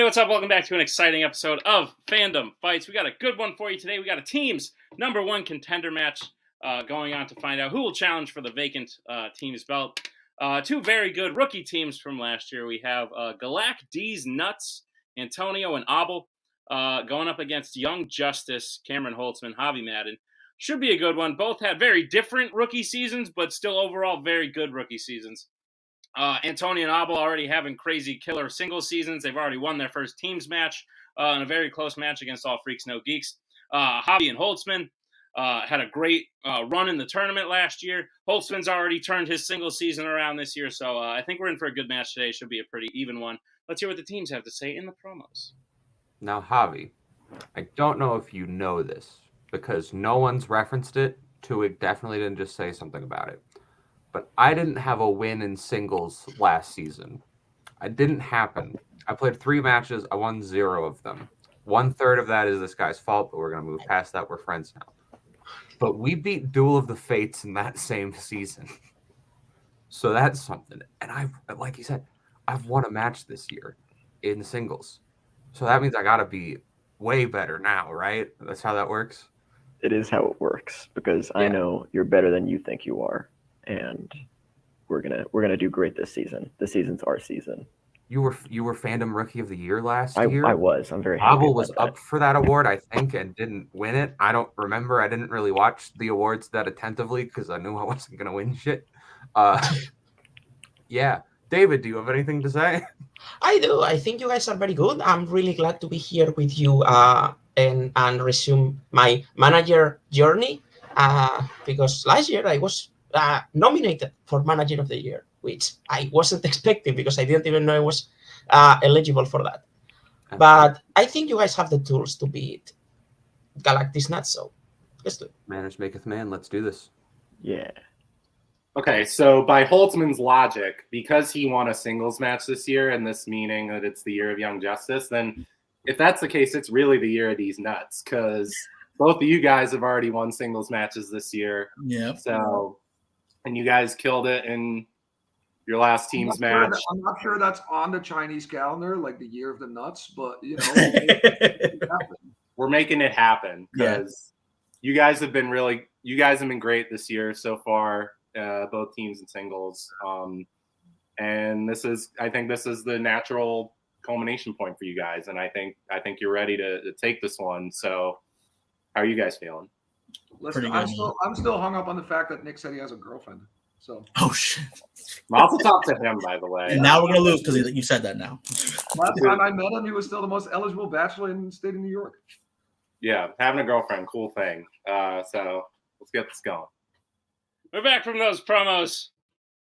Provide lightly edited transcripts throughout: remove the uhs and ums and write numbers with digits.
what's up? Welcome back to an exciting episode of Fandom Fights. We got a good one for you today. We got a team's #1 contender match going on to find out who will challenge for the vacant team's belt. Two very good rookie teams from last year. We have Galac-Deez Nuts, Antonio and Abel, going up against Young Justice, Cameron Holtzman, Javi Madden. Should be a good one. Both had very different rookie seasons, but still overall very good rookie seasons. Antonio and Abel already having crazy killer single seasons. They've already won their first teams match in a very close match against All Freaks No Geeks. Javi and Holtzman had a great run in the tournament last year. Holtzman's already turned his single season around this year, so I think we're in for a good match today. Should be a pretty even one. Let's hear what the teams have to say in the promos. Now, Javi, I don't know if you know this, because no one's referenced it. Tuig definitely didn't just say something about it. But I didn't have a win in singles last season. It didn't happen. I played 3 matches. I won 0 of them. 1/3 of that is this guy's fault, but we're going to move past that. We're friends now. But we beat Duel of the Fates in that same season. So that's something. And like you said, I've won a match this year in singles. So that means I got to be way better now, right? That's how that works? It is how it works, because I know you're better than you think you are. And we're gonna do great this season. This season's our season. You were Fandom Rookie of the Year last year? I was. I'm very happy. Abel was up for that award, I think, and didn't win it. I don't remember. I didn't really watch the awards that attentively because I knew I wasn't gonna win shit. Yeah. David, do you have anything to say? I do. I think you guys are very good. I'm really glad to be here with you and resume my manager journey because last year I was nominated for Manager of the Year, which I wasn't expecting because I didn't even know I was eligible for that. But I think you guys have the tools to beat Galac-Deez Nuts, so let's do it. Manners maketh man. Let's do this. Yeah. Okay, so by Holtzman's logic, because he won a singles match this year, and this meaning that it's the year of Young Justice, then if that's the case, it's really the year of these nuts, because both of you guys have already won singles matches this year. Yeah. So, and you guys killed it in your last team's match. I'm not sure that's on the Chinese calendar, like the year of the nuts, but you know, we're making it happen because you guys have been great this year so far, both teams and singles. And I think this is the natural culmination point for you guys, and I think you're ready to take this one. So, how are you guys feeling? Listen, I'm still hung up on the fact that Nick said he has a girlfriend. So. Oh shit! I'll also talk to him, by the way. And now we're gonna lose because you said that now. Last time I met him, he was still the most eligible bachelor in the state of New York. Yeah, having a girlfriend, cool thing. So let's get this going. We're back from those promos.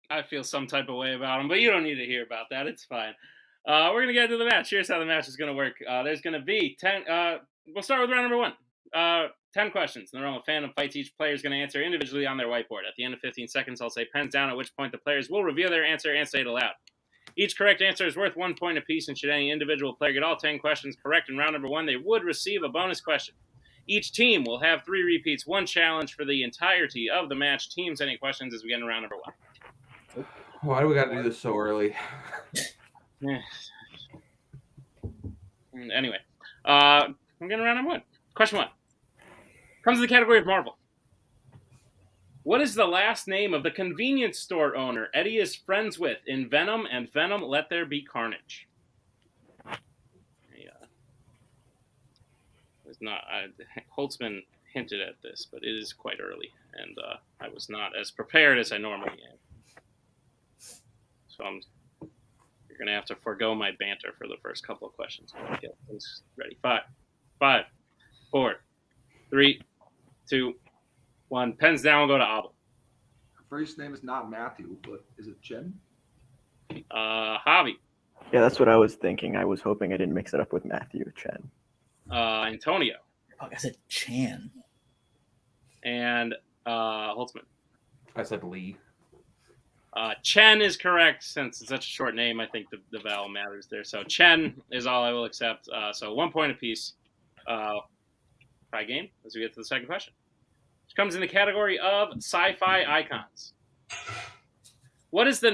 I feel some type of way about them, but you don't need to hear about that. It's fine. We're going to get into the match. Here's how the match is going to work. There's going to be 10. We'll start with round number 1. 10 questions. In the realm of Fandom Fights, each player is going to answer individually on their whiteboard. At the end of 15 seconds, I'll say pens down, at which point the players will reveal their answer and say it aloud. Each correct answer is worth 1 point apiece, and should any individual player get all 10 questions correct in round number 1, they would receive a bonus question. Each team will have 3 repeats, 1 challenge for the entirety of the match. Teams, any questions as we get into round number 1? Why do we got to do this so early? Anyway, I'm getting around number 1. Question 1. Comes to the category of Marvel. What is the last name of the convenience store owner Eddie is friends with in Venom and Venom Let There Be Carnage? Holtzman hinted at this, but it is quite early, and I was not as prepared as I normally am. So you're going to have to forego my banter for the first couple of questions. Get things ready. 5, 4, 3, 2, 1. Pens down. We'll go to Abel. First name is not Matthew, but is it Chen? Javi. Yeah, that's what I was thinking. I was hoping I didn't mix it up with Matthew. Chen. Antonio. Oh, I said Chan. And Holtzman. I said Lee. Chen is correct. Since it's such a short name, I think the vowel matters there. So Chen is all I will accept. So 1 point apiece. Try game as we get to the second question, which comes in the category of sci-fi icons. What is the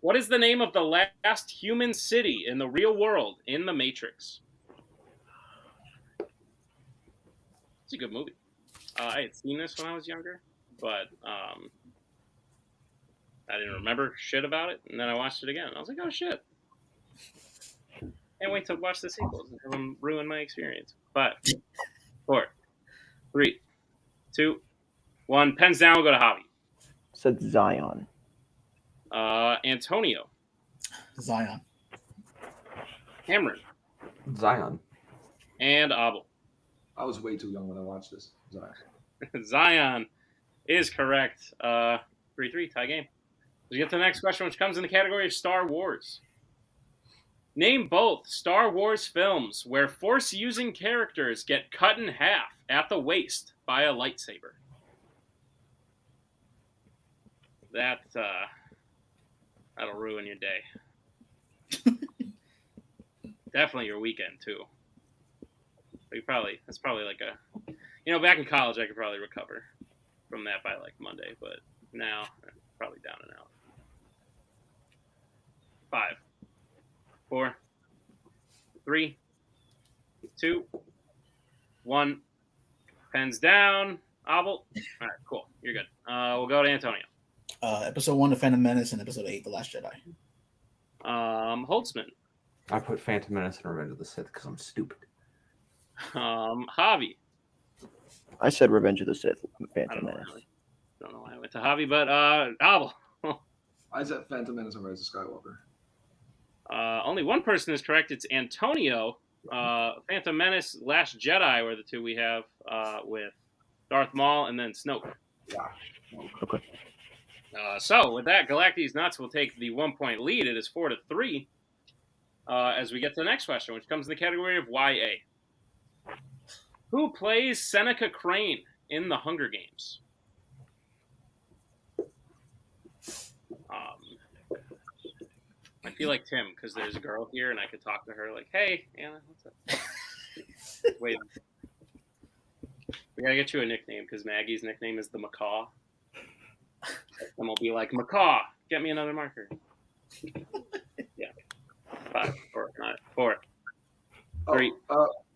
What is the name of the last human city in the real world in The Matrix? It's a good movie. I had seen this when I was younger, but I didn't remember shit about it. And then I watched it again. I was like, oh, shit. Can't wait to watch the sequels and have them ruin my experience. 5, 4, 3, 2, 1. Pens down. We'll go to Javi. Said Zion. Antonio. Zion. Cameron. Zion. And Abel. I was way too young when I watched this. Zion. Zion is correct. 3-3, tie game. We get to the next question, which comes in the category of Star Wars. Name both Star Wars films where Force-using characters get cut in half at the waist by a lightsaber. That'll ruin your day. Definitely your weekend too. That's probably like back in college I could probably recover from that by like Monday, but now probably down and out. 5, 4, 3, 2, 1. Pens down. Abel. All right, cool. You're good. We'll go to Antonio. Episode 1, The Phantom Menace, and Episode 8, The Last Jedi. Holtzman. I put Phantom Menace and Revenge of the Sith because I'm stupid. Javi. I said Revenge of the Sith. I Phantom don't Menace. know why I went to Javi, but Abel. I said Phantom Menace and Rise of Skywalker. Only one person is correct. It's Antonio. Phantom Menace, Last Jedi were the two we have with Darth Maul and then Snoke. Yeah. Okay. So with that, Galac-Deez Nuts will take the 1-point lead. It is 4-3. As we get to the next question, which comes in the category of YA. Who plays Seneca Crane in the Hunger Games? I feel like Tim, because there's a girl here, and I could talk to her like, hey, Anna, what's up? Wait. We gotta get you a nickname, because Maggie's nickname is the Macaw. And we'll be like, Macaw, get me another marker. Yeah. 5, 4, 3,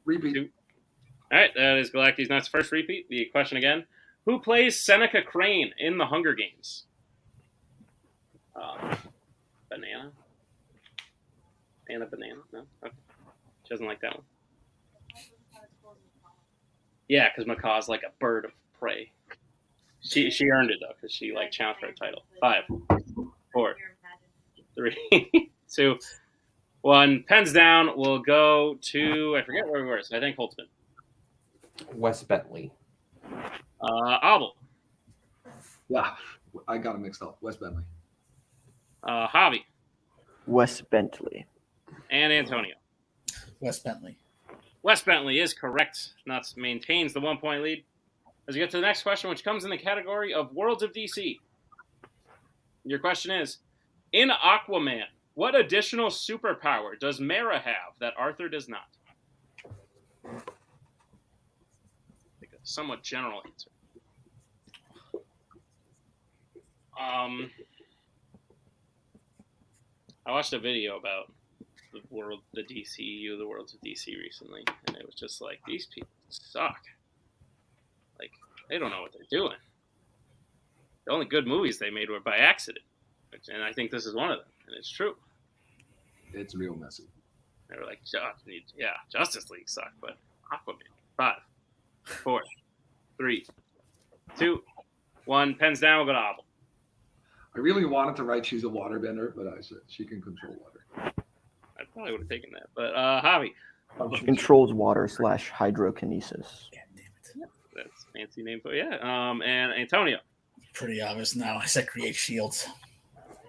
Repeat. 2. All right, that is Galac-Deez Nuts' first repeat. The question again. Who plays Seneca Crane in the Hunger Games? Banana? Anna Banana? No? Okay. She doesn't like that one. Yeah, because Macaw's like a bird of prey. She earned it, though, because she challenged for a title. 5, 4, 3, 2, 1. Pens down. We'll go to, I forget where we were, so I think Holtzman. Wes Bentley. Abel. Yeah, I got it mixed up. Wes Bentley. Javi. Wes Bentley. And Antonio. Wes Bentley. Wes Bentley is correct. Nuts maintains the 1-point lead. As we get to the next question, which comes in the category of Worlds of DC. Your question is, in Aquaman, what additional superpower does Mera have that Arthur does not? Like a somewhat general answer. I watched a video about the Worlds of DC recently, and it was just like, these people suck. Like, they don't know what they're doing. The only good movies they made were by accident, and I think this is one of them, and it's true. It's real messy. They were like, Justice League sucked, but Aquaman. 5, 4, 3, 2, 1. Pens down. We'll go to Abel. I really wanted to write she's a waterbender, but I said she can control water. I probably would have taken that, but Javi. She controls water / hydrokinesis. God damn it. That's a fancy name for and Antonio. Pretty obvious now. I said create shields.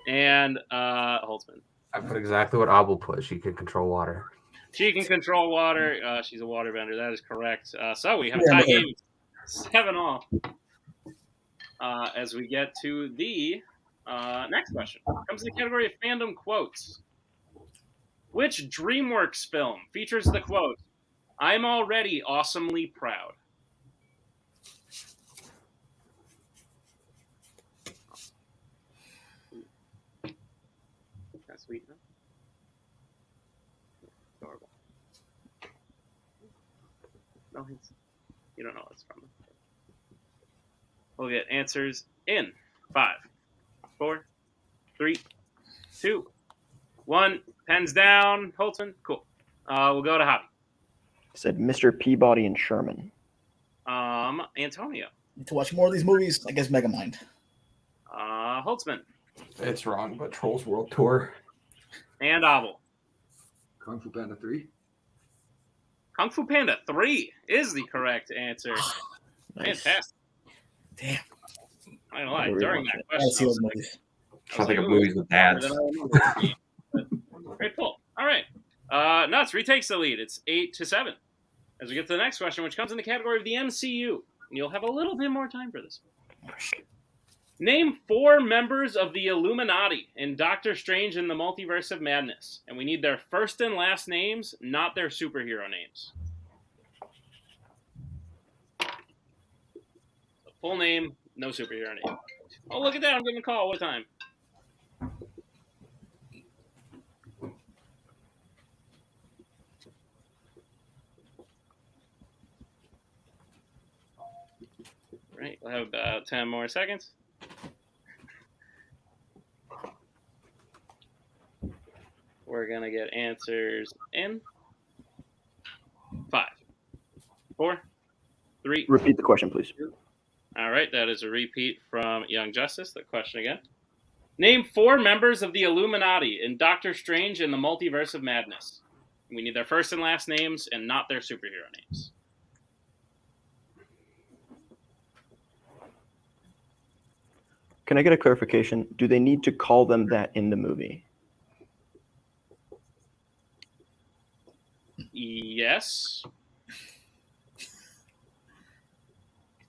And Holtzman. I put exactly what Abel put. She can control water. She can control water. She's a waterbender. That is correct. So we have a tie game, 7-all. As we get to the next question. Comes in the category of fandom quotes. Which DreamWorks film features the quote, "I'm already awesomely proud"? sweet. Adorable. No hints. You don't know what it's from. We'll get answers in 5, 4, 3, 2, 1. Pens down. Holtzman. Cool. We'll go to Hobby. Said Mr. Peabody and Sherman. Antonio. Need to watch more of these movies. I guess Megamind. Holtzman. It's wrong, but Trolls World Tour. And Abel. Kung Fu Panda 3. Kung Fu Panda 3 is the correct answer. Nice. Fantastic. Damn. I don't know why. Really During want that I question, see those movies. Trying to think of movies with dads. Great pull. All right. Nuts retakes the lead. It's 8-7. As we get to the next question, which comes in the category of the MCU, and you'll have a little bit more time for this. Name 4 members of the Illuminati in Doctor Strange in the Multiverse of Madness, and we need their first and last names, not their superhero names. So full name, no superhero name. Oh, look at that! I'm getting a call. What time? Right, we'll have about 10 more seconds. We're going to get answers in 5, 4, 3. Repeat the question, please. All right, that is a repeat from Young Justice. The question again. Name 4 members of the Illuminati in Doctor Strange in the Multiverse of Madness. We need their first and last names and not their superhero names. Can I get a clarification? Do they need to call them that in the movie? Yes.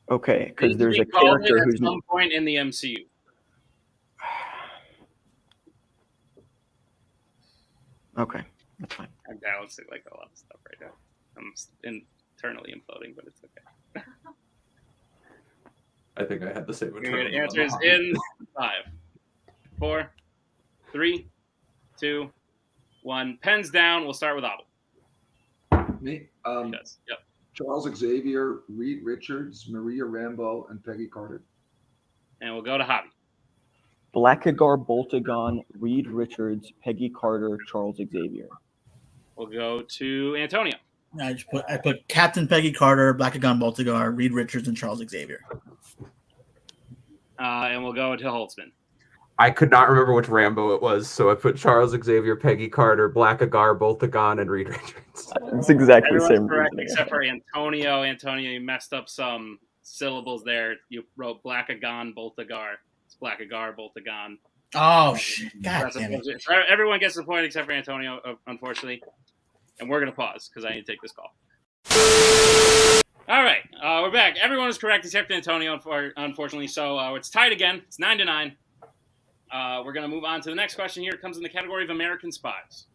Okay, because there's They a called it character at who's some point in the MCU. okay. That's fine. I'm balancing like a lot of stuff right now. I'm internally imploding, but it's okay. I think I had the same. We're gonna get answers in 5, 4, 3, 2, 1. Pens down. We'll start with Abel. Me. Yes. Yep. Charles Xavier, Reed Richards, Maria Rambeau, and Peggy Carter. And we'll go to Hobby. Blackagar Boltagon, Reed Richards, Peggy Carter, Charles Xavier. We'll go to Antonio. I put Captain Peggy Carter, Blackagon Boltagar, Reed Richards, and Charles Xavier. And we'll go to Holtzman. I could not remember which Rambo it was, so I put Charles Xavier, Peggy Carter, Blackagar, Boltagon, and Reed Richards. It's exactly the Everyone's same correct reasoning. except for Antonio. Antonio, you messed up some syllables there. You wrote Blackagon, Boltagar. It's Blackagar, Boltagon. Oh, shit. God That's damn it. Everyone gets the point except for Antonio, unfortunately. And we're going to pause because I need to take this call. All right, we're back. Everyone is correct except Antonio, unfortunately. So it's tied again. It's 9-9. We're going to move on to the next question here. It comes in the category of American Spies.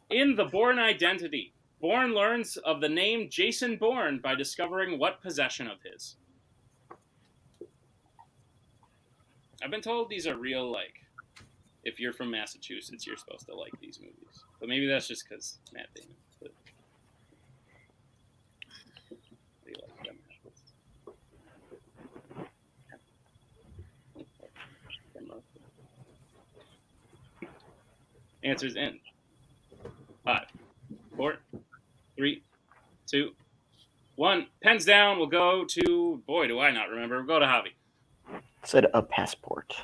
In The Bourne Identity, Bourne learns of the name Jason Bourne by discovering what possession of his? I've been told these are real, like, if you're from Massachusetts, you're supposed to like these movies. But maybe that's just because Matt Damon. But... What do you like them apples? Answers in 5, 4, 3, 2, 1. Pens down. We'll go to, boy, do I not remember. We'll go to Javi. Said a passport.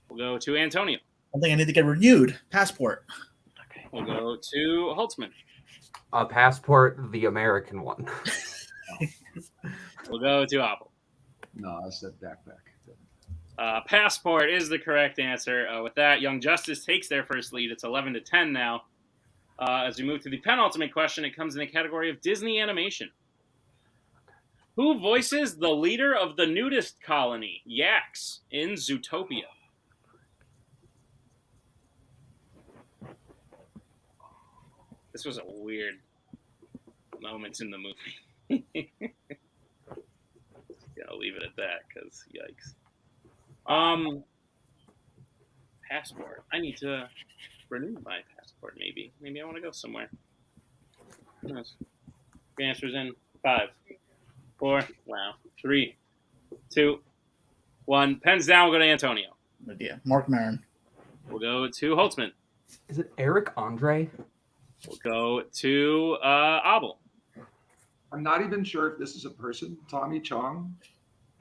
We'll go to Antonio. I think I need to get renewed. Passport. Okay. We'll go to Holtzman. A passport, the American one. We'll go to Apple. No, I said backpack. Passport is the correct answer. With that, Young Justice takes their first lead. It's 11-10 now. As we move to the penultimate question, it comes in the category of Disney animation. Who voices the leader of the nudist colony, Yax, in Zootopia? This was a weird moment in the movie. I'll leave it at that, because yikes. passport. I need to renew my passport, maybe. Maybe I want to go somewhere. Who knows? Your answer's in 5, 4, 3, 2, 1. Pens down. We'll go to Antonio. Idea. Mark Maron. We'll go to Holtzman. Is it Eric Andre? We'll go to Abel. I'm not even sure if this is a person. Tommy Chong.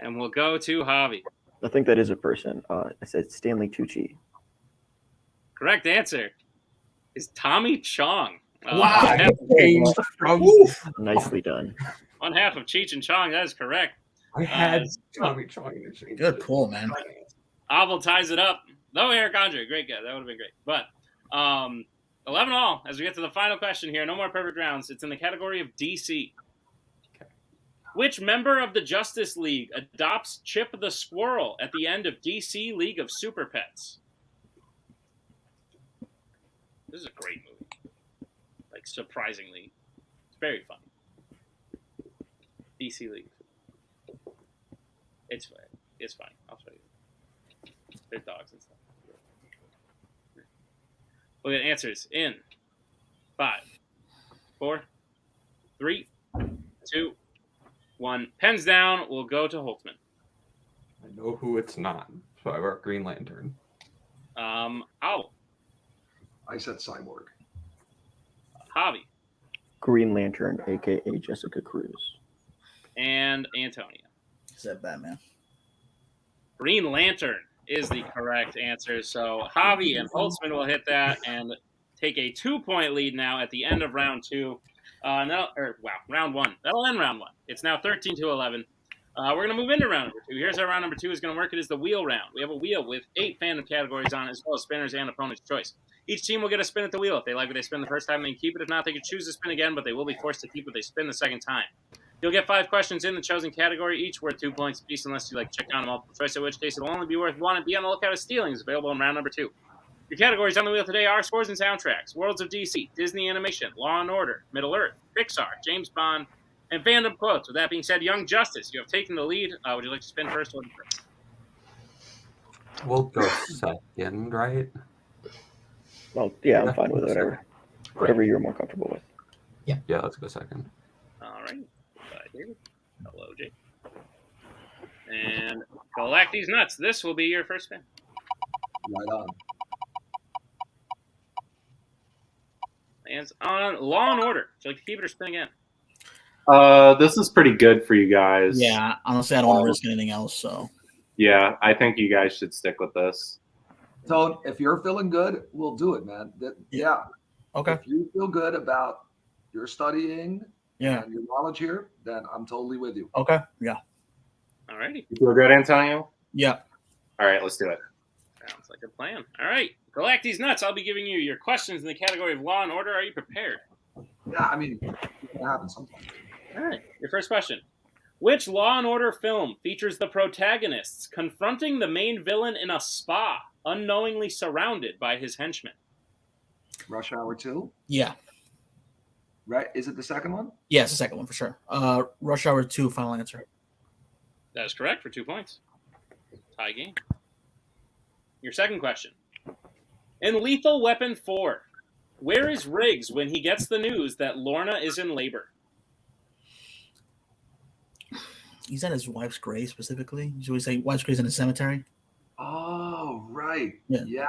And we'll go to Javi. I think that is a person. I said Stanley Tucci. Correct answer is Tommy Chong. Wow. Nicely done. On half of Cheech and Chong, that is correct. I had Tommy Chong in the change. Good pull, man. Abel ties it up. No, Eric Andre, great guy. That would have been great. But 11 all as we get to the final question here. No more perfect rounds. It's in the category of DC. Okay. Which member of the Justice League adopts Chip the Squirrel at the end of DC League of Super Pets? This is a great movie. Like, surprisingly. It's very fun. DC League. It's funny. I'll show you. There's dogs and stuff. We'll get answers in 5, 4, 3, 2, 1. Pens down. We'll go to Holtzman. I know who it's not, so I wrote Green Lantern. Owl. I said Cyborg. Javi. Green Lantern, a.k.a. Jessica Cruz. And Antonio. Said Batman. Green Lantern is the correct answer. So Javi and Holtzman will hit that and take a 2-point lead now at the end of round 2. Round 1. That'll end round 1. It's now 13-11. We're going to move into round number 2. Here's how round number 2 is going to work. It is the wheel round. We have a wheel with 8 fandom categories on it, as well as spinners and opponent's choice. Each team will get a spin at the wheel. If they like what they spin the first time, they can keep it. If not, they can choose to spin again, but they will be forced to keep what they spin the second time. You'll get 5 questions in the chosen category, each worth 2 points apiece, unless you like to check down a multiple choice, in which case it'll only be worth 1. And be on the lookout for stealings available in round number 2. Your categories on the wheel today are scores and soundtracks, Worlds of DC, Disney Animation, Law and Order, Middle Earth, Pixar, James Bond, and fandom quotes. With that being said, Young Justice, you have taken the lead. Would you like to spin first or first? We'll go second, right? Well, yeah, I'm fine with it. Whatever you're more comfortable with. Yeah, let's go second. All right. Bye, David. Hello, Jake. And Galac-Deez nuts. This will be your first spin. Right on. And on Law and Order. Would you like to keep it or spin again? This is pretty good for you guys. Yeah, honestly, I don't want to risk anything else. So Yeah, I think you guys should stick with this. Tone, if you're feeling good, we'll do it, man. Yeah. okay, If you feel good about your studying yeah, and your knowledge here, then I'm totally with you. okay, yeah, All righty. You feel good, Antonio? yeah. All right, let's do it. Sounds like a plan. All right. Galac-Deez nuts. I'll be giving you your questions in the category of Law and Order. Are you prepared? Yeah, I mean, it can happen sometimes. All right. Your first question. Which Law and Order film features the protagonists confronting the main villain in a spa, unknowingly surrounded by his henchmen? Rush Hour 2, Yeah. right? Is it the second one? Yeah, it's the second one for sure. Rush Hour 2, final answer. That is correct for 2 points. Tie game. Your second question. In Lethal Weapon 4, where is Riggs when he gets the news that Lorna is in labor? He's at his wife's grave specifically. Should we say wife's grave in a cemetery? Oh, right. Yeah.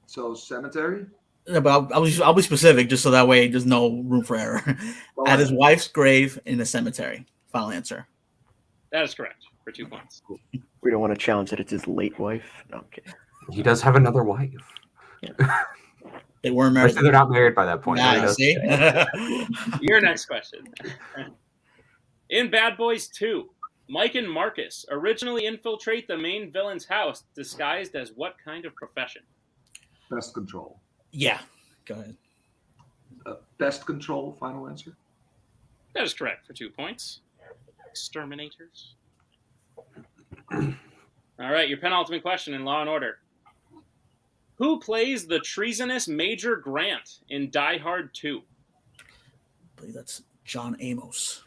So cemetery? No, but I'll be specific just so that way there's no room for error. Well, At his wife's grave in a cemetery. Final answer. That is correct for 2 points. We don't want to challenge that it's his late wife. No, I'm kidding. He does have another wife. They weren't married. Actually, they're not married by that point. Nah, He does- see? Your next question. In Bad Boys 2, Mike and Marcus originally infiltrate the main villain's house disguised as what kind of profession? Pest control. Yeah. Go ahead. Pest control, final answer? That is correct for 2 points. Exterminators. All right, your penultimate question in Law and Order. Who plays the treasonous Major Grant in Die Hard 2? I believe that's John Amos.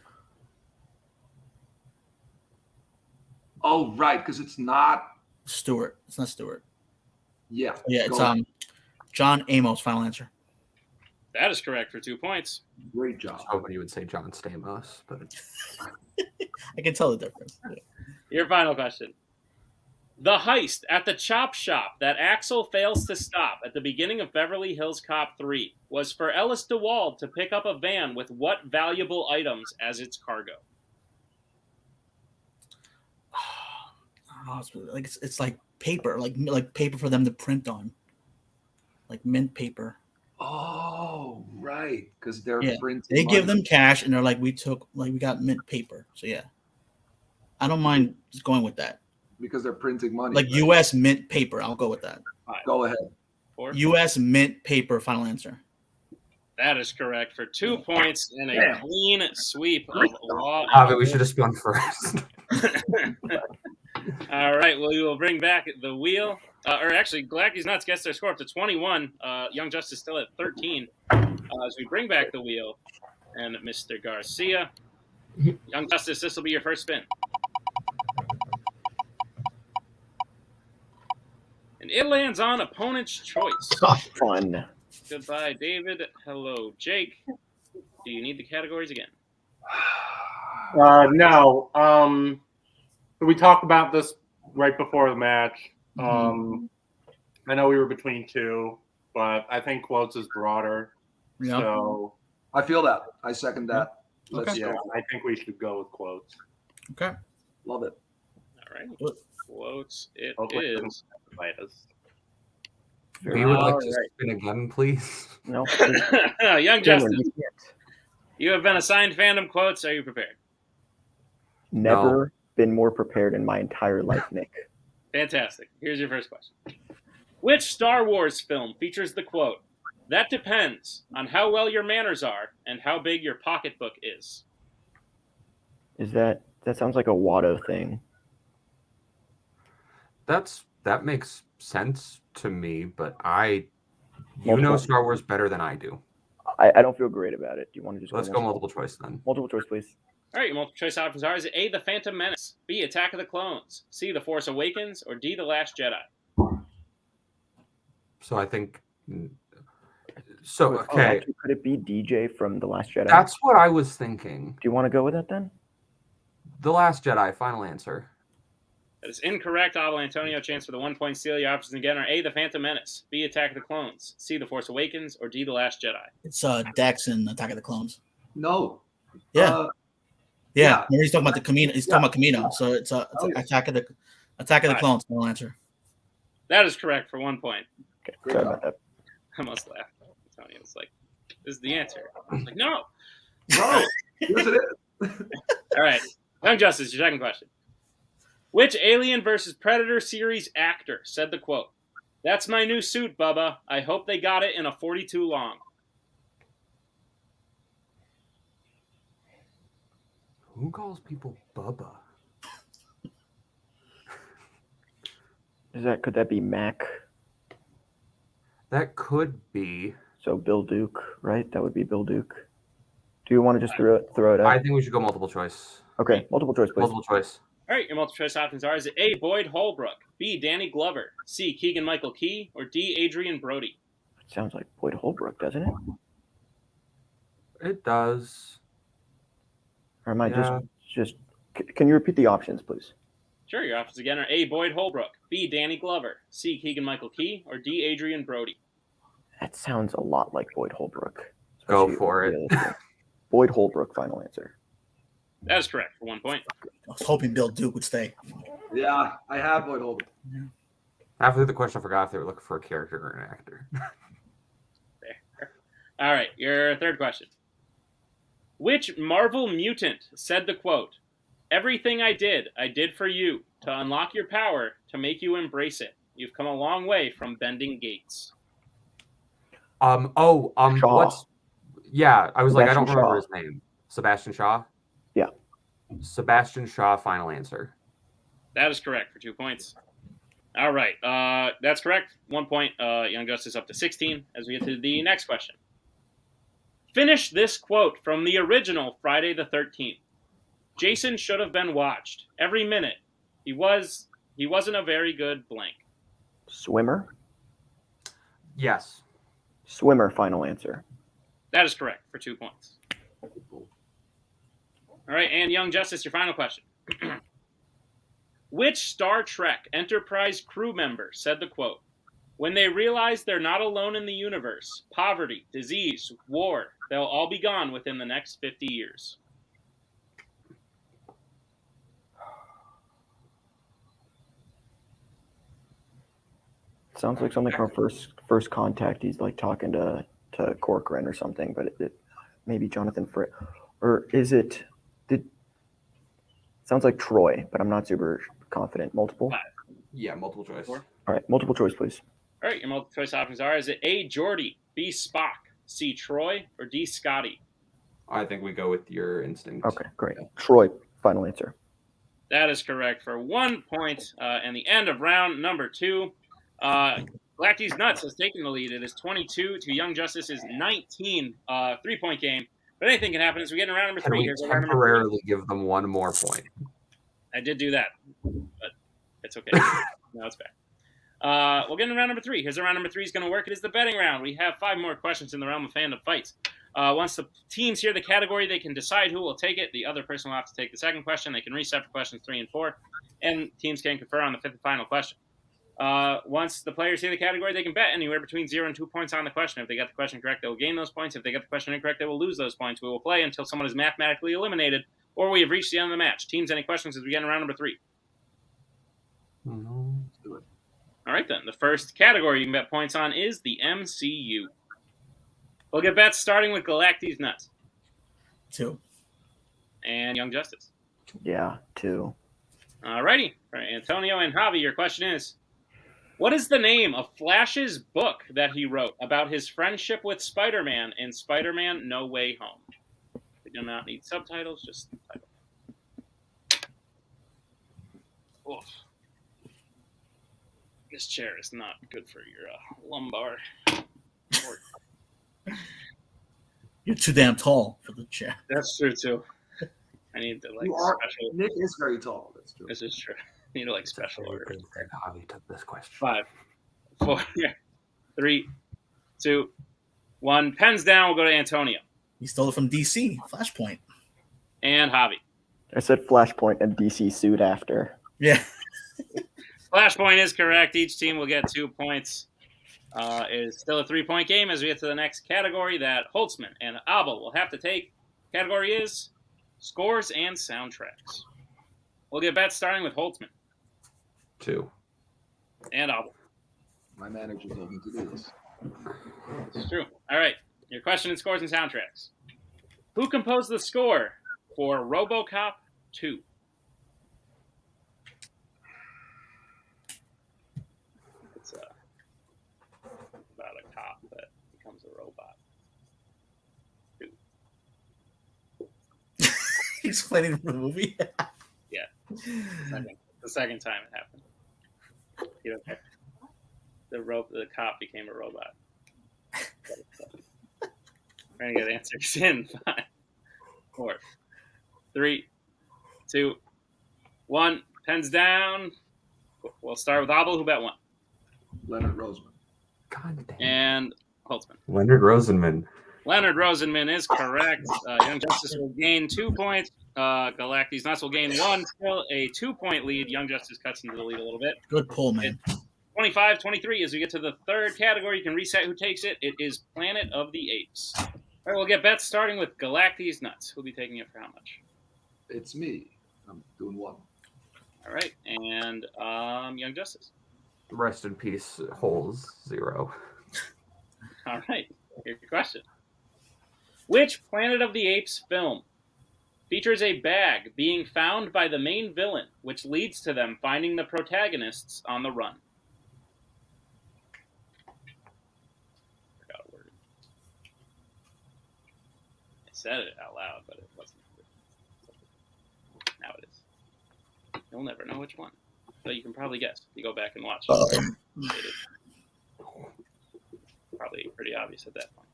Oh, right, because it's not. Stewart. It's not Stewart. Yeah. Yeah, it's Go. John Amos. Final answer. That is correct for 2 points. Great I job. was hoping you would say John Stamos, but I can tell the difference. Yeah. Your final question. The heist at the chop shop that Axel fails to stop at the beginning of Beverly Hills Cop 3 was for Ellis DeWald to pick up a van with what valuable items as its cargo? Oh, it's like paper, like paper for them to print on, like mint paper. Oh, right. Because they're Yeah, printing. they give money. them cash, and they're like, we got mint paper. So yeah, I don't mind just going with that. Because they're printing money. Like right? U.S. mint paper, I'll go with that. 5, Go ahead. 4. U.S. mint paper. Final answer. That is correct for 2 points and a clean sweep of law. Javi, we should have spun first. All right, well, we will bring back the wheel. Or actually, Galac-Deez Nuts gets their score up to 21. Young Justice still at 13. As we bring back the wheel and Mr. Garcia. Young Justice, this will be your first spin. And it lands on opponent's choice. Fun. Goodbye, David. Hello, Jake. Do you need the categories again? No. We talked about this right before the match. I know we were between two, but I think quotes is broader. Yeah. So I feel that. I second that. Let's Okay. yeah, go. I think we should go with quotes. Okay. Love it. All right. Good. Quotes it Hopefully it is. doesn't bite us. We would like to Alright. spin again, please. No. Young Cameron, Justice, you can't. you have been assigned fandom quotes. Are you prepared? Never been more prepared in my entire life, Nick. Fantastic. Here's your first question. Which Star Wars film features the quote, "That depends on how well your manners are and how big your pocketbook is"? Is that sounds like a Watto thing? That makes sense to me, but you Multiple. know Star Wars better than I do. I don't feel great about it. Do you want to just Let's go multiple choice then. multiple choice, please? All right, your multiple choice options are: is it A, The Phantom Menace, B, Attack of the Clones, C, The Force Awakens, or D, The Last Jedi? So I think. So Oh, okay, actually, could it be DJ from The Last Jedi? that's what I was thinking. Do you want to go with that then? The Last Jedi. Final answer. That is incorrect. Abel Antonio, chance for the 1 point steal. Your options again are A, The Phantom Menace, B, Attack of the Clones, C, The Force Awakens, or D, The Last Jedi. It's Dex and Attack of the Clones. No. Yeah. yeah. Remember he's talking about the Camino. He's talking about Camino. So it's yeah. Attack of the Right. Clones. Final answer. That is correct for 1 point. Okay, Great sorry job. about that. I almost laughed. Antonio was like, "This is the answer." I'm like, no. No. Yes, it is. All right. Young Justice, your second question. Which Alien vs. Predator series actor said the quote, "That's my new suit, Bubba. I hope they got it in a 42 long"? Who calls people Bubba? Could that be Mac? That could be. So Bill Duke, right? That would be Bill Duke. Do you want to just throw it I out? think we should go multiple choice. Okay, multiple choice, please. Multiple choice. All right, your multiple choice options are: is it A, Boyd Holbrook, B, Danny Glover, C, Keegan-Michael Key, or D, Adrian Brody? Sounds like Boyd Holbrook, doesn't it? It does. Or am I Yeah. just? Can you repeat the options, please? Sure, your options again are A, Boyd Holbrook, B, Danny Glover, C, Keegan-Michael Key, or D, Adrian Brody. That sounds a lot like Boyd Holbrook. Go especially for it. realistic. Boyd Holbrook, final answer. That is correct for 1 point. I was hoping Bill Duke would stay. Yeah, I have Boyd Holbrook. After the question, I forgot if they were looking for a character or an actor. All right, your third question. Which Marvel mutant said the quote, "Everything I did for you, to unlock your power, to make you embrace it. You've come a long way from bending gates"? Shaw. What's? Yeah, I was like, I don't Sebastian remember Shaw. his name. Sebastian Shaw. Yeah. Sebastian Shaw. Final answer. That is correct for 2 points. All right, that's correct. 1 point. Young Justice up to 16 as we get to the next question. Finish this quote from the original Friday the 13th. "Jason should have been watched every minute. He wasn't a very good blank." Swimmer. Yes. Swimmer, final answer. That is correct for 2 points. All right, and Young Justice, your final question. Which Star Trek Enterprise crew member said the quote, "When they realize they're not alone in the universe, poverty, disease, war, they'll all be gone within the next 50 years"? Sounds like something from first contact. He's like talking to Corcoran or something, but maybe Jonathan Fritz, or is it? Sounds like Troy, but I'm not super confident. Multiple. Yeah, multiple choice. All right, multiple choice, please. All right, your multiple choice options are: is it A, Geordi, B, Spock, C, Troy, or D, Scotty? I think we go with your instinct. Okay, great. Troy, final answer. That is correct for 1 point. And the end of round number 2. Galac-Deez Nuts has taken the lead. It is 22 to Young Justice's 19. 3-point game. But anything can happen as we get in round number 3. Can we Here's round number 3. temporarily give them one more point? I did do that, but it's okay. Now it's back. We'll get into round number 3. Here's how round number 3 is going to work. It is the betting round. We have 5 more questions in the realm of Fandom fights. Once the teams hear the category, they can decide who will take it. The other person will have to take the second question. They can reset for questions 3 and 4, and teams can confer on the 5th and final question. Once the players hear the category, they can bet anywhere between 0 and 2 points on the question. If they get the question correct, they will gain those points. If they get the question incorrect, they will lose those points. We will play until someone is mathematically eliminated or we have reached the end of the match. Teams, any questions as we get in round number 3? Let's do it. All right, then. The first category you can bet points on is the MCU. We'll get bets starting with Galac-Deez Nuts. 2. And Young Justice. Yeah, 2. All righty. For Antonio and Javi, your question is, what is the name of Flash's book that he wrote about his friendship with Spider-Man in Spider-Man No Way Home? We do not need subtitles, just title. Oof. This chair is not good for your lumbar. You're too damn tall for the chair. That's true, too. I need to, special... Nick is very tall. That's true. This is true. I need to, special order. Javi took this question. 5, 4, 3, 2, 1. Pens down. We'll go to Antonio. He stole it from DC. Flashpoint. And Javi. I said Flashpoint and DC sued after. Yeah. Flashpoint is correct. Each team will get 2 points. It is still a 3-point game as we get to the next category that Holtzman and Abel will have to take. Category is scores and soundtracks. We'll get bets starting with Holtzman. 2. And Abel. My manager told me to do this. This is true. All right. Your question is scores and soundtracks. Who composed the score for RoboCop 2? It's about a cop that becomes a robot. 2. He's explaining the movie. Yeah. The second time it happened. You don't care. The cop became a robot. We're gonna get answers in 5, 4, 3, 2, 1. Pens down. We'll start with Abel, who bet 1. Leonard Roseman. God damn. And Holtzman. Leonard Rosenman. Leonard Rosenman is correct. Young Justice will gain 2 points. Galac-Deez Nuts will gain 1. Still a 2-point lead. Young Justice cuts into the lead a little bit. Good pull, man. 25-23 as we get to the third category. You can reset who takes it. It is Planet of the Apes. All right, we'll get bets starting with Galac-Deez Nuts. Who'll be taking it for how much? It's me. I'm doing 1. All right, and Young Justice. Rest in peace, Holes 0. All right, here's your question. Which Planet of the Apes film features a bag being found by the main villain, which leads to them finding the protagonists on the run? Forgot a word. I said it out loud, but it wasn't. Now it is. You'll never know which one, but you can probably guess if you go back and watch. It is probably pretty obvious at that point.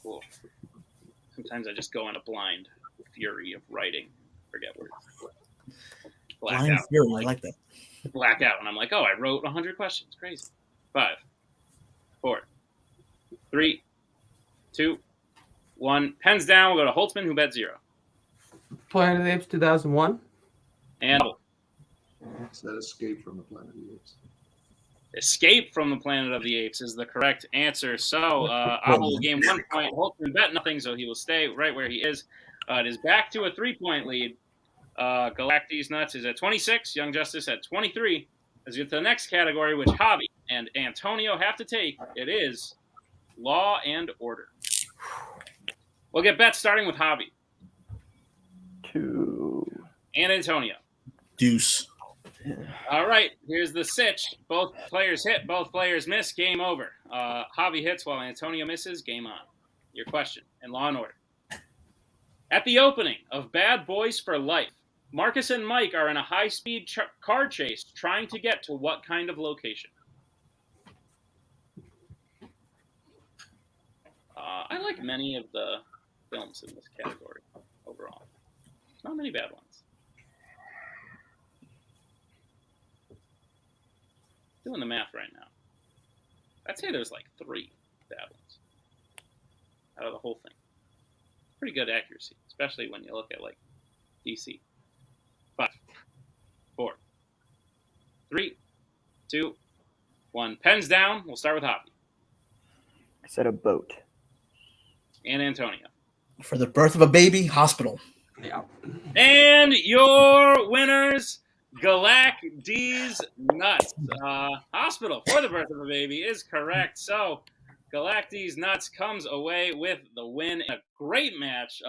Cool. Sometimes I just go on a blind fury of writing. Forget words. Blind fury, I like that. Black out, and I'm like, oh, I wrote 100 questions. Crazy. 5, 3, 2, 1. Pens down. We'll go to Holtzman, who bet 0. Planet of the Apes 2001. And It's that Escape from the Planet of the Apes. Escape from the Planet of the Apes is the correct answer. So Abel will gain 1 point. Holtzman bet nothing, so he will stay right where he is. It is back to a 3-point lead. Galac-Deez Nuts is at 26. Young Justice at 23. As we get to the next category, which Javi and Antonio have to take, it is Law and Order. We'll get bets starting with Javi. 2. And Antonio. Deuce. All right, here's the sitch. Both players hit, both players miss. Game over. Javi hits while Antonio misses. Game on. Your question in Law and Order. At the opening of Bad Boys for Life, Marcus and Mike are in a high-speed car chase trying to get to what kind of location? I like many of the films in this category overall. Not many bad ones. Doing the math right now. I'd say there's like 3 bad ones out of the whole thing. Pretty good accuracy, especially when you look at like DC. 5, 4, 3, 2, 1. Pens down. We'll start with Javi. I said a boat. And Antonio. For the birth of a baby, hospital. Yeah. And your winners, Galac-Deez Nuts. Hospital for the birth of a baby is correct. So Galac-Deez Nuts comes away with the win in a great match.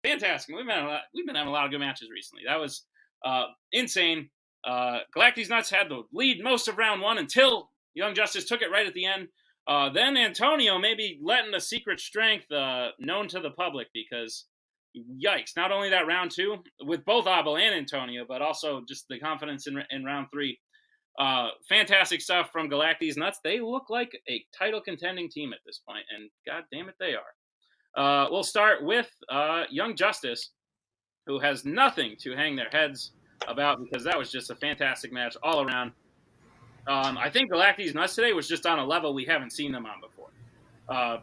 Fantastic. We've been having a lot of good matches recently. That was insane. Galac-Deez Nuts had the lead most of round 1 until Young Justice took it right at the end. Then Antonio maybe letting the secret strength known to the public because, yikes, not only that round 2 with both Abel and Antonio, but also just the confidence in round 3. Fantastic stuff from Galac-Deez Nuts. They look like a title contending team at this point, and god damn it, they are. We'll start with Young Justice, who has nothing to hang their heads about because that was just a fantastic match all around. I think Galac-Deez Nuts today was just on a level we haven't seen them on before.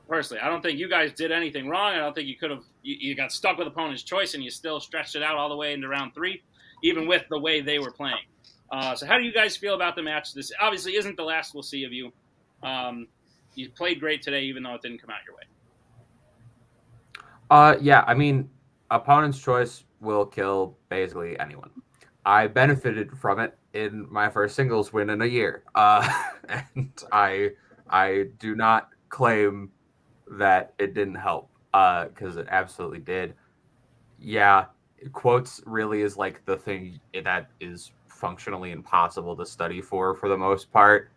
Personally, I don't think you guys did anything wrong. I don't think you could have. You got stuck with opponent's choice and you still stretched it out all the way into round 3, even with the way they were playing. So how do you guys feel about the match? This obviously isn't the last we'll see of you. You played great today, even though it didn't come out your way. Yeah, I mean, opponent's choice will kill basically anyone. I benefited from it in my first singles win in a year. And I do not claim that it didn't help, because it absolutely did. Yeah, quotes really is like the thing that is functionally impossible to study for the most part,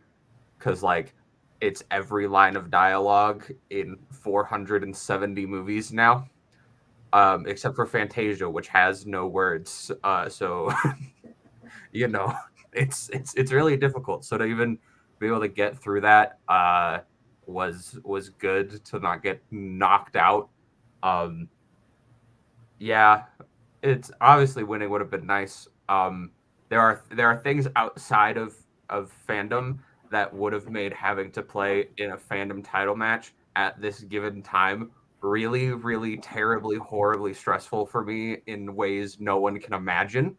because like it's every line of dialogue in 470 movies now, except for Fantasia, which has no words. So you know, it's really difficult. So to even be able to get through that was good, to not get knocked out. Yeah, it's obviously winning would have been nice. There are things outside of Fandom that would have made having to play in a Fandom title match at this given time really, really terribly, horribly stressful for me in ways no one can imagine.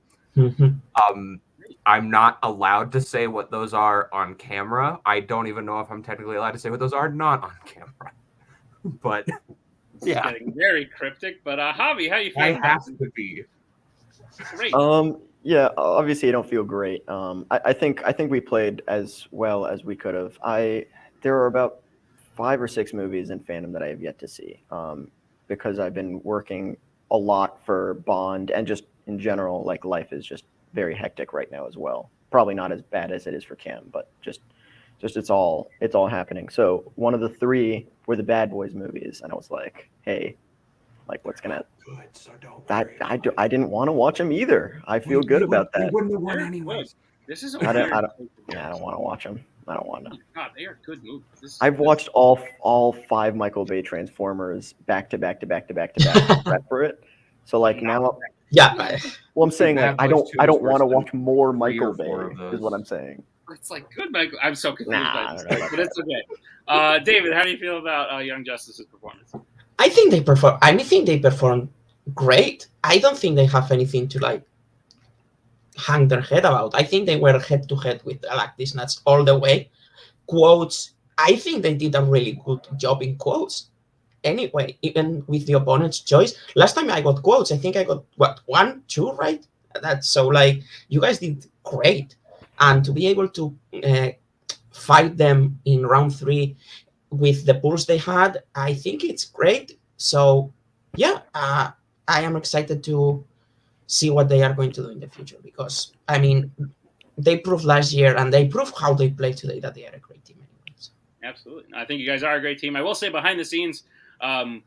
I'm not allowed to say what those are on camera. I don't even know if I'm technically allowed to say what those are not on camera. But yeah, Getting very cryptic. But Javi, how you I feeling? have to be. Great. Yeah, obviously I don't feel great. I think we played as well as we could have. There are about 5 or 6 movies in Fandom that I have yet to see, because I've been working a lot for Bond, and just in general, like, life is just very hectic right now as well. Probably not as bad as it is for Cam, but just it's all happening. So one of the 3 were the Bad Boys movies, and I was like, hey, like, what's gonna? Good, so don't That I didn't want to watch them either. I feel good about that. We wouldn't have won They're anyways. good. This is a I don't weird. want to watch them. I don't want to. God, they are good movies. I've watched all 5 Michael Bay Transformers back to back to prep for it. So like now, Yeah. well, I'm saying like Bad I Boys don't 2 is want to worse watch more than Michael 3 or 4 Bay of those. is what I'm saying. It's like good, Michael. I'm so confused by this, but it's okay. David, how do you feel about Young Justice's performance? I think they perform great. I don't think they have anything to like hang their head about. I think they were head to head with Galac-Deez nuts all the way. Quotes, I think they did a really good job in quotes. Anyway, even with the opponent's choice. Last time I got quotes, I think I got what 1, 2 right. That's so like you guys did great, and to be able to fight them in round 3 with the pulls they had, I think it's great. So yeah, I am excited to see what they are going to do in the future, because I mean they proved last year and they proved how they play today that they are a great team anyway. So. Absolutely. I think you guys are a great team. I will say behind the scenes, a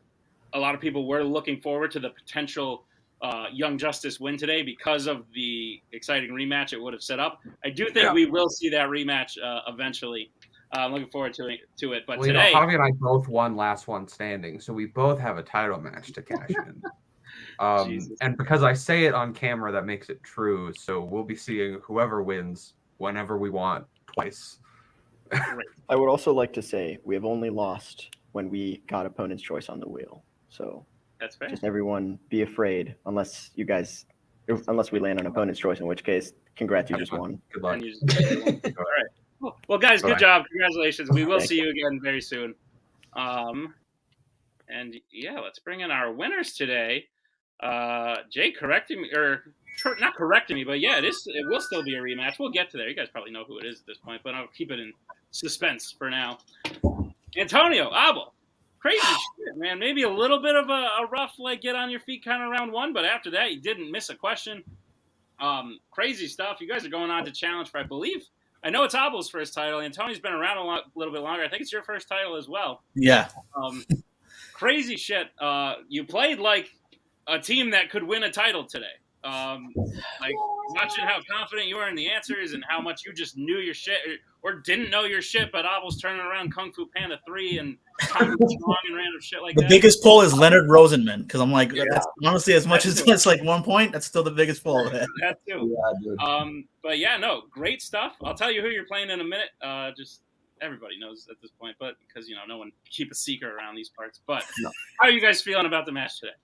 lot of people were looking forward to the potential Young Justice win today because of the exciting rematch it would have set up. I do think we will see that rematch eventually. I'm looking forward to it. But well, today, Javi and I both won last one standing, so we both have a title match to cash in. And because I say it on camera, that makes it true. So we'll be seeing whoever wins whenever we want, twice. I would also like to say we have only lost when we got opponent's choice on the wheel. So that's fair. Just everyone be afraid unless we land on opponent's choice, in which case, congrats, you just won. Good luck. All right. Well, guys, good job. Congratulations. We will see you again very soon. And yeah, let's bring in our winners today. Jake correcting me, or not correcting me, but yeah, it will still be a rematch. We'll get to there. You guys probably know who it is at this point, but I'll keep it in suspense for now. Antonio Abel, crazy shit, man. Maybe a little bit of a rough get on your feet kind of round 1, but after that, you didn't miss a question. Crazy stuff. You guys are going on to challenge for, I know it's Abel's first title. Antonio's been around a little bit longer. I think it's your first title as well. Yeah. Crazy shit. You played like a team that could win a title today. Watching how confident you were in the answers and how much you just knew your shit or didn't know your shit, but Abel's turning around Kung Fu Panda 3 and strong and random shit like that. The biggest pull is Leonard Rosenman, because I'm like, that's, honestly, as much as it's like 1 point, that's still the biggest pull. That too. Yeah, dude. But yeah, no, great stuff. I'll tell you who you're playing in a minute. Just everybody knows at this point, but because no one keep a secret around these parts. But how are you guys feeling about the match today?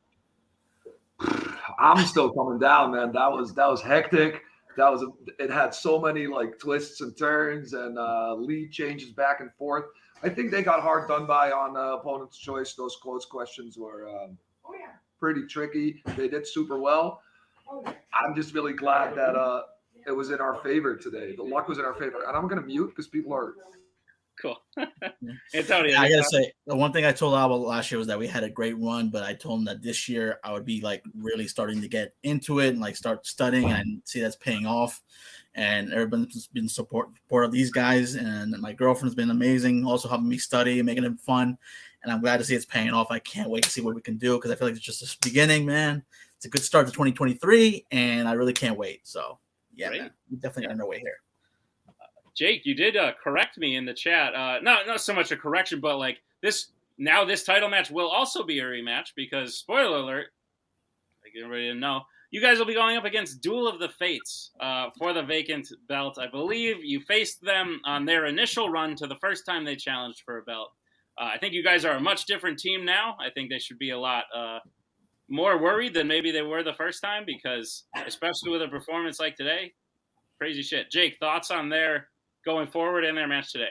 I'm still coming down, man. That was hectic. It had so many twists and turns and lead changes back and forth. I think they got hard done by on opponent's choice. Those close questions were pretty tricky. They did super well. I'm just really glad that it was in our favor today. The luck was in our favor. And I'm going to mute because people are cool. Antonio, I gotta say, the one thing I told Abel last year was that we had a great run, but I told him that this year I would be really starting to get into it and start studying and see that's paying off. And everyone's been supportive of these guys, and my girlfriend's been amazing, also helping me study and making it fun. And I'm glad to see it's paying off. I can't wait to see what we can do because I feel like it's just the beginning, man. It's a good start to 2023, and I really can't wait. So yeah, man, we definitely are on our way here. Jake, you did correct me in the chat. Not so much a correction, but this title match will also be a rematch because, spoiler alert, everybody didn't know, you guys will be going up against Duel of the Fates for the vacant belt. I believe you faced them on their initial run to the first time they challenged for a belt. I think you guys are a much different team now. I think they should be a lot more worried than maybe they were the first time because, especially with a performance like today, crazy shit. Jake, thoughts on their going forward in their match today?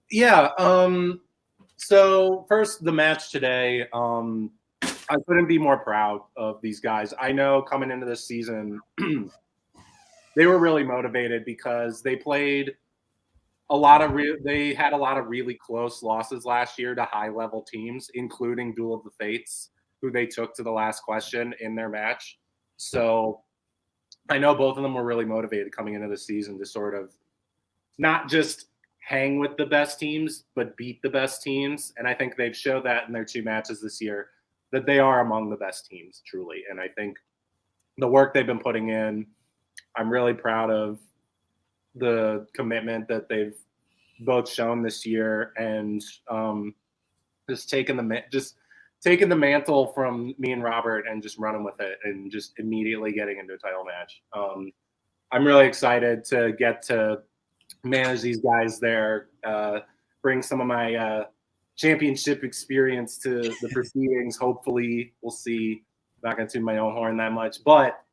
Yeah. So first, the match today, I couldn't be more proud of these guys. I know coming into this season, they were really motivated because they played they had a lot of really close losses last year to high-level teams, including Duel of the Fates, who they took to the last question in their match. So I know both of them were really motivated coming into the season to sort of not just hang with the best teams, but beat the best teams. And I think they've showed that in their 2 matches this year, that they are among the best teams, truly. And I think the work they've been putting in, I'm really proud of the commitment that they've both shown this year and just taking the mantle from me and Robert and just running with it and just immediately getting into a title match. I'm really excited to get to manage these guys there, bring some of my championship experience to the proceedings. Hopefully, we'll see. I'm not going to toot my own horn that much, but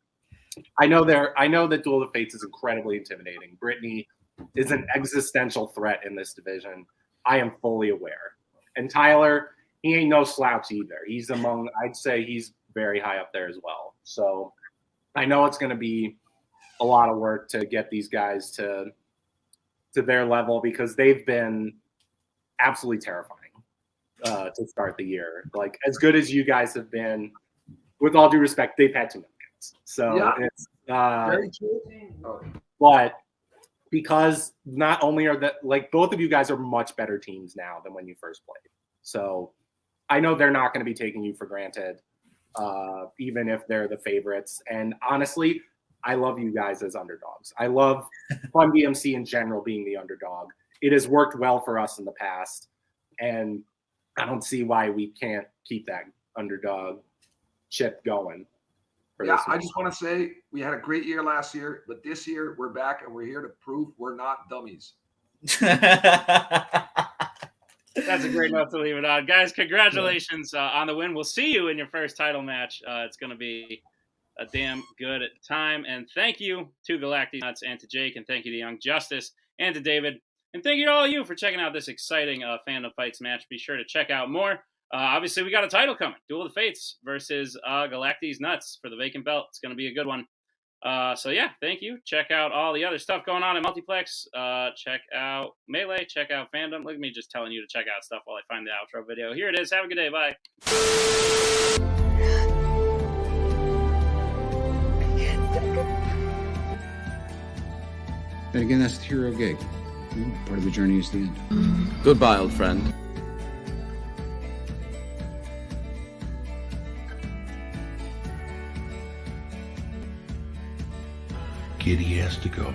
I know that Duel of the Fates is incredibly intimidating. Brittany is an existential threat in this division. I am fully aware. And Tyler, he ain't no slouch either. I'd say he's very high up there as well. So I know it's going to be a lot of work to get these guys to their level, because they've been absolutely terrifying to start the year. Like, as good as you guys have been, with all due respect, they've had too many guys. So it's Very true. but because not only are both of you guys are much better teams now than when you first played. So I know they're not going to be taking you for granted, even if they're the favorites. And honestly, I love you guys as underdogs. I love Fun DMC in general being the underdog. It has worked well for us in the past, and I don't see why we can't keep that underdog chip going. Yeah, I just want to say we had a great year last year, but this year we're back and we're here to prove we're not dummies. That's a great note to leave it on. Guys, congratulations on the win. We'll see you in your first title match. It's going to be a damn good time. And thank you to Galac-Deez and to Jake, and thank you to Young Justice and to David. And thank you to all of you for checking out this exciting Fandom Fights match. Be sure to check out more. Obviously, we got a title coming. Duel of the Fates versus Galac-Deez Nuts for the vacant belt. It's going to be a good one. So, yeah, thank you. Check out all the other stuff going on in Multiplex. Check out Melee. Check out Fandom. Look at me just telling you to check out stuff while I find the outro video. Here it is. Have a good day. Bye. And again, that's the hero gig. Part of the journey is the end. Goodbye, old friend. Kitty has to go.